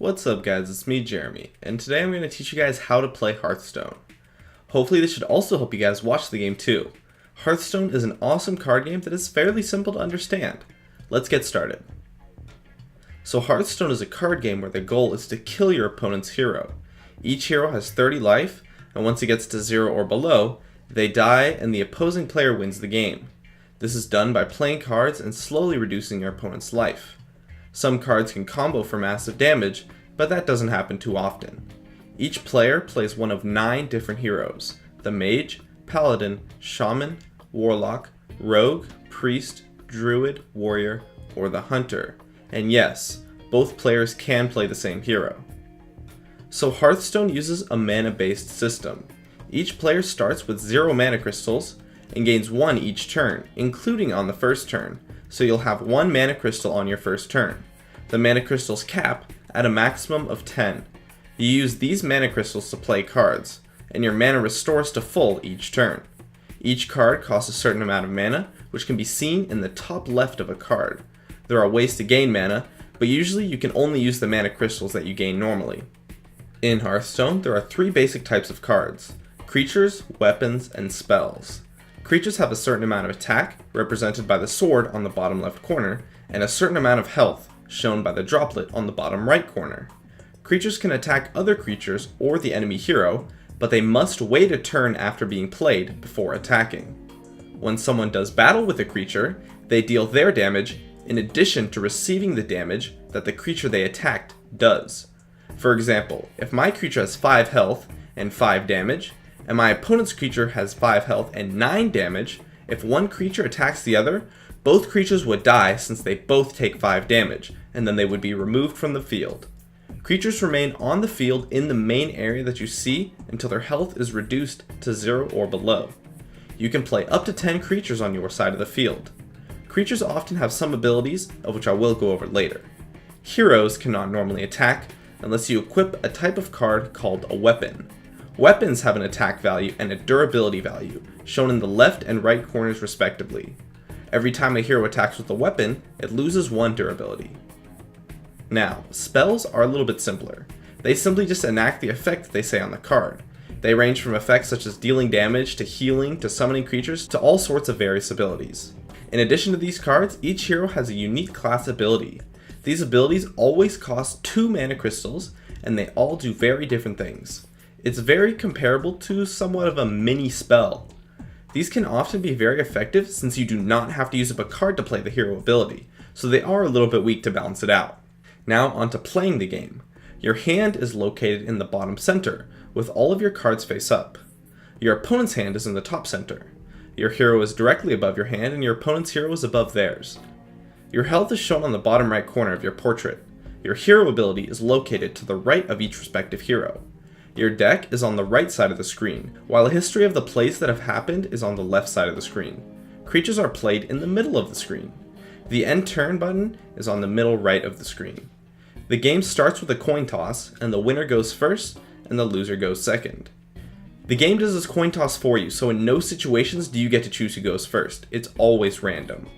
What's up guys, it's me Jeremy, and today I'm going to teach you guys how to play Hearthstone. Hopefully this should also help you guys watch the game too. Hearthstone is an awesome card game that is fairly simple to understand. Let's get started. So Hearthstone is a card game where the goal is to kill your opponent's hero. Each hero has 30 life, and once it gets to 0 or below, they die and the opposing player wins the game. This is done by playing cards and slowly reducing your opponent's life. Some cards can combo for massive damage, but that doesn't happen too often. Each player plays one of 9 different heroes: the Mage, Paladin, Shaman, Warlock, Rogue, Priest, Druid, Warrior, or the Hunter. And yes, both players can play the same hero. So Hearthstone uses a mana-based system. Each player starts with 0 mana crystals and gains 1 each turn, including on the first turn, so you'll have 1 mana crystal on your first turn. The mana crystals cap at a maximum of 10. You use these mana crystals to play cards, and your mana restores to full each turn. Each card costs a certain amount of mana, which can be seen in the top left of a card. There are ways to gain mana, but usually you can only use the mana crystals that you gain normally. In Hearthstone, there are 3 basic types of cards: creatures, weapons, and spells. Creatures have a certain amount of attack, represented by the sword on the bottom left corner, and a certain amount of health, shown by the droplet on the bottom right corner. Creatures can attack other creatures or the enemy hero, but they must wait a turn after being played before attacking. When someone does battle with a creature, they deal their damage in addition to receiving the damage that the creature they attacked does. For example, if my creature has 5 health and 5 damage, and my opponent's creature has 5 health and 9 damage, if one creature attacks the other, both creatures would die since they both take 5 damage, and then they would be removed from the field. Creatures remain on the field in the main area that you see until their health is reduced to 0 or below. You can play up to 10 creatures on your side of the field. Creatures often have some abilities, of which I will go over later. Heroes cannot normally attack unless you equip a type of card called a weapon. Weapons have an attack value and a durability value, shown in the left and right corners respectively. Every time a hero attacks with a weapon, it loses 1 durability. Now, spells are a little bit simpler. They simply just enact the effect they say on the card. They range from effects such as dealing damage, to healing, to summoning creatures, to all sorts of various abilities. In addition to these cards, each hero has a unique class ability. These abilities always cost 2 mana crystals, and they all do very different things. It's very comparable to somewhat of a mini spell. These can often be very effective since you do not have to use up a card to play the hero ability, so they are a little bit weak to balance it out. Now onto playing the game. Your hand is located in the bottom center, with all of your cards face up. Your opponent's hand is in the top center. Your hero is directly above your hand and your opponent's hero is above theirs. Your health is shown on the bottom right corner of your portrait. Your hero ability is located to the right of each respective hero. Your deck is on the right side of the screen, while a history of the plays that have happened is on the left side of the screen. Creatures are played in the middle of the screen. The end turn button is on the middle right of the screen. The game starts with a coin toss, and the winner goes first, and the loser goes second. The game does this coin toss for you, so in no situations do you get to choose who goes first. It's always random.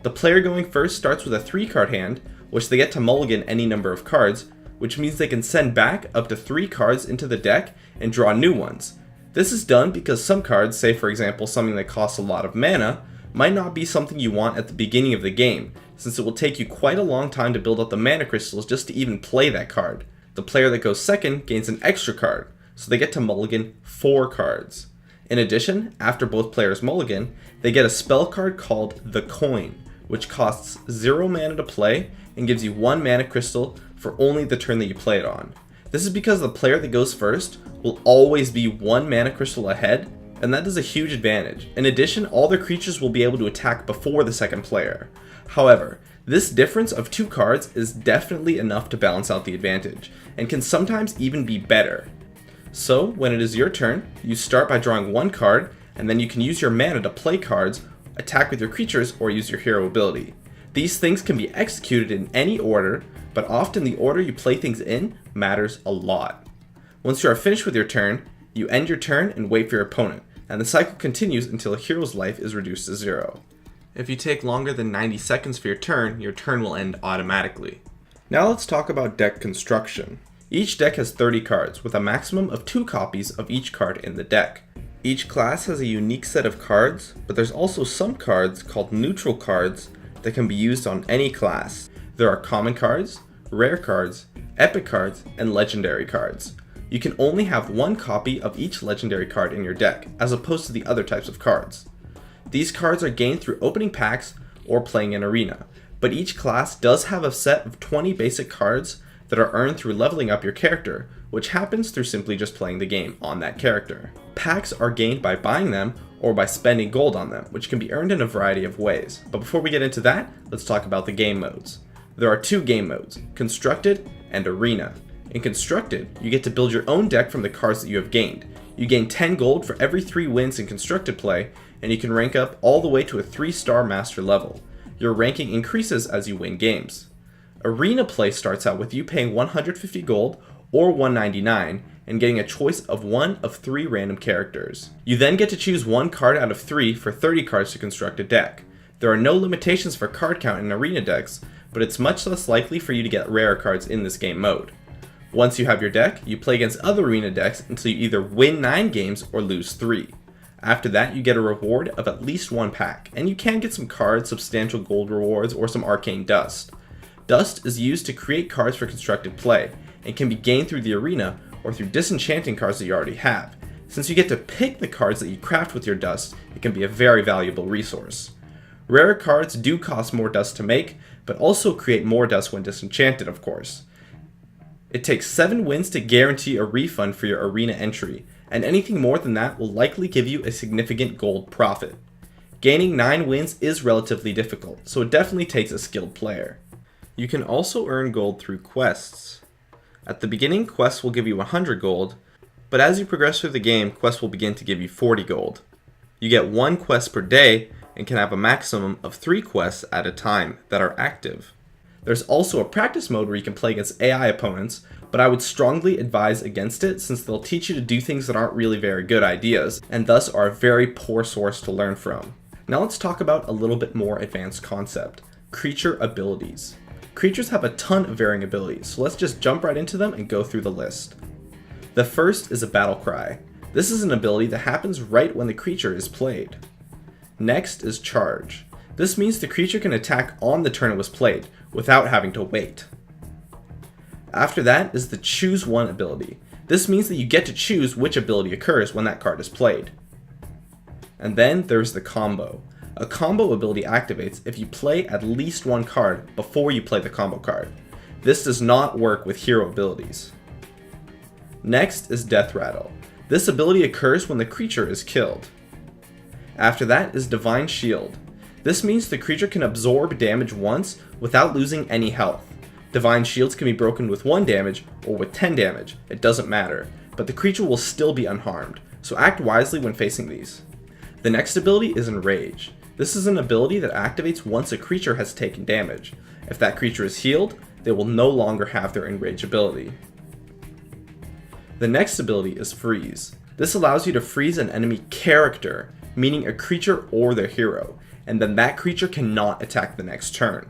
The player going first starts with a 3-card hand, which they get to mulligan any number of cards, which means they can send back up to 3 cards into the deck and draw new ones. This is done because some cards, say for example something that costs a lot of mana, might not be something you want at the beginning of the game, since it will take you quite a long time to build up the mana crystals just to even play that card. The player that goes second gains an extra card, so they get to mulligan 4 cards. In addition, after both players mulligan, they get a spell card called the Coin, which costs 0 mana to play and gives you 1 mana crystal for only the turn that you play it on. This is because the player that goes first will always be 1 mana crystal ahead, and that is a huge advantage. In addition, all the creatures will be able to attack before the second player. However, this difference of 2 cards is definitely enough to balance out the advantage, and can sometimes even be better. So, when it is your turn, you start by drawing 1 card, and then you can use your mana to play cards, attack with your creatures, or use your hero ability. These things can be executed in any order, but often the order you play things in matters a lot. Once you are finished with your turn, you end your turn and wait for your opponent, and the cycle continues until a hero's life is reduced to 0. If you take longer than 90 seconds for your turn will end automatically. Now let's talk about deck construction. Each deck has 30 cards, with a maximum of 2 copies of each card in the deck. Each class has a unique set of cards, but there's also some cards called neutral cards that can be used on any class. There are common cards, rare cards, epic cards, and legendary cards. You can only have 1 copy of each legendary card in your deck, as opposed to the other types of cards. These cards are gained through opening packs or playing an arena, but each class does have a set of 20 basic cards that are earned through leveling up your character, which happens through simply just playing the game on that character. Packs are gained by buying them or by spending gold on them, which can be earned in a variety of ways. But before we get into that, let's talk about the game modes. There are 2 game modes, Constructed and Arena. In Constructed, you get to build your own deck from the cards that you have gained. You gain 10 gold for every 3 wins in Constructed play, and you can rank up all the way to a 3-star master level. Your ranking increases as you win games. Arena play starts out with you paying 150 gold or 199 and getting a choice of 1 of 3 random characters. You then get to choose 1 card out of 3 for 30 cards to construct a deck. There are no limitations for card count in arena decks, but it's much less likely for you to get rare cards in this game mode. Once you have your deck, you play against other arena decks until you either win 9 games or lose 3. After that, you get a reward of at least 1 pack, and you can get some cards, substantial gold rewards, or some arcane dust. Dust is used to create cards for constructed play, and can be gained through the arena or through disenchanting cards that you already have. Since you get to pick the cards that you craft with your dust, it can be a very valuable resource. Rare cards do cost more dust to make, but also create more dust when disenchanted, of course. It takes 7 wins to guarantee a refund for your arena entry, and anything more than that will likely give you a significant gold profit. Gaining 9 wins is relatively difficult, so it definitely takes a skilled player. You can also earn gold through quests. At the beginning, quests will give you 100 gold, but as you progress through the game, quests will begin to give you 40 gold. You get 1 quest per day and can have a maximum of 3 quests at a time that are active. There's also a practice mode where you can play against AI opponents, but I would strongly advise against it since they'll teach you to do things that aren't really very good ideas, and thus are a very poor source to learn from. Now let's talk about a little bit more advanced concept, creature abilities. Creatures have a ton of varying abilities, so let's just jump right into them and go through the list. The first is a battle cry. This is an ability that happens right when the creature is played. Next is charge. This means the creature can attack on the turn it was played, without having to wait. After that is the choose one ability. This means that you get to choose which ability occurs when that card is played. And then there's the combo. A combo ability activates if you play at least 1 card before you play the combo card. This does not work with hero abilities. Next is death rattle. This ability occurs when the creature is killed. After that is divine shield. This means the creature can absorb damage once without losing any health. Divine shields can be broken with 1 damage or with 10 damage, it doesn't matter, but the creature will still be unharmed, so act wisely when facing these. The next ability is enrage. This is an ability that activates once a creature has taken damage. If that creature is healed, they will no longer have their enrage ability. The next ability is freeze. This allows you to freeze an enemy character, meaning a creature or their hero, and then that creature cannot attack the next turn.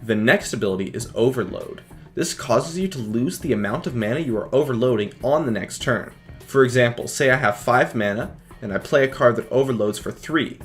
The next ability is overload. This causes you to lose the amount of mana you are overloading on the next turn. For example, say I have 5 mana, and I play a card that overloads for 3.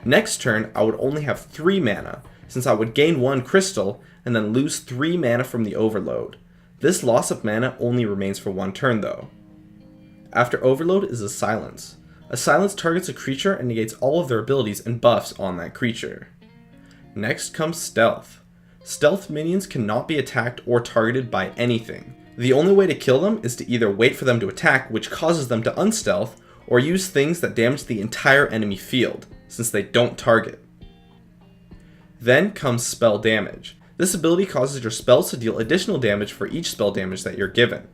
Next turn, I would only have 3 mana, since I would gain 1 crystal, and then lose 3 mana from the overload. This loss of mana only remains for 1 turn though. After overload is a silence. A silence targets a creature and negates all of their abilities and buffs on that creature. Next comes stealth. Stealth minions cannot be attacked or targeted by anything. The only way to kill them is to either wait for them to attack, which causes them to unstealth, or use things that damage the entire enemy field, since they don't target. Then comes spell damage. This ability causes your spells to deal additional damage for each spell damage that you're given.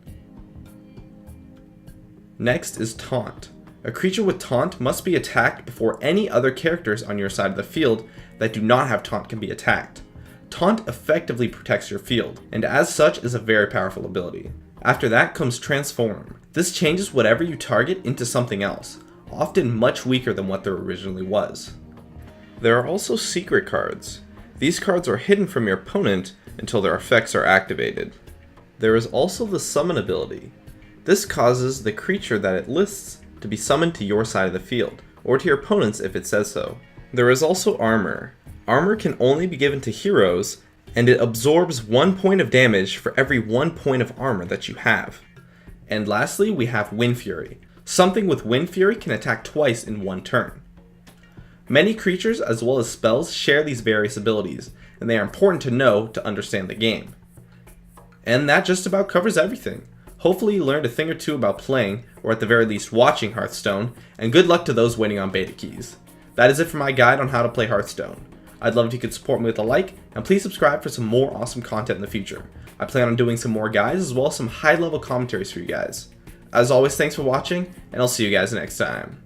Next is taunt. A creature with taunt must be attacked before any other characters on your side of the field that do not have taunt can be attacked. Taunt effectively protects your field, and as such is a very powerful ability. After that comes transform. This changes whatever you target into something else, often much weaker than what there originally was. There are also secret cards. These cards are hidden from your opponent, until their effects are activated. There is also the summon ability. This causes the creature that it lists to be summoned to your side of the field, or to your opponents if it says so. There is also armor. Armor can only be given to heroes, and it absorbs 1 point of damage for every 1 point of armor that you have. And lastly, we have Wind Fury. Something with Wind Fury can attack twice in one turn. Many creatures as well as spells share these various abilities, and they are important to know to understand the game. And that just about covers everything. Hopefully you learned a thing or two about playing, or at the very least watching Hearthstone, and good luck to those waiting on beta keys. That is it for my guide on how to play Hearthstone. I'd love if you could support me with a like, and please subscribe for some more awesome content in the future. I plan on doing some more guides as well as some high level commentaries for you guys. As always, thanks for watching, and I'll see you guys next time.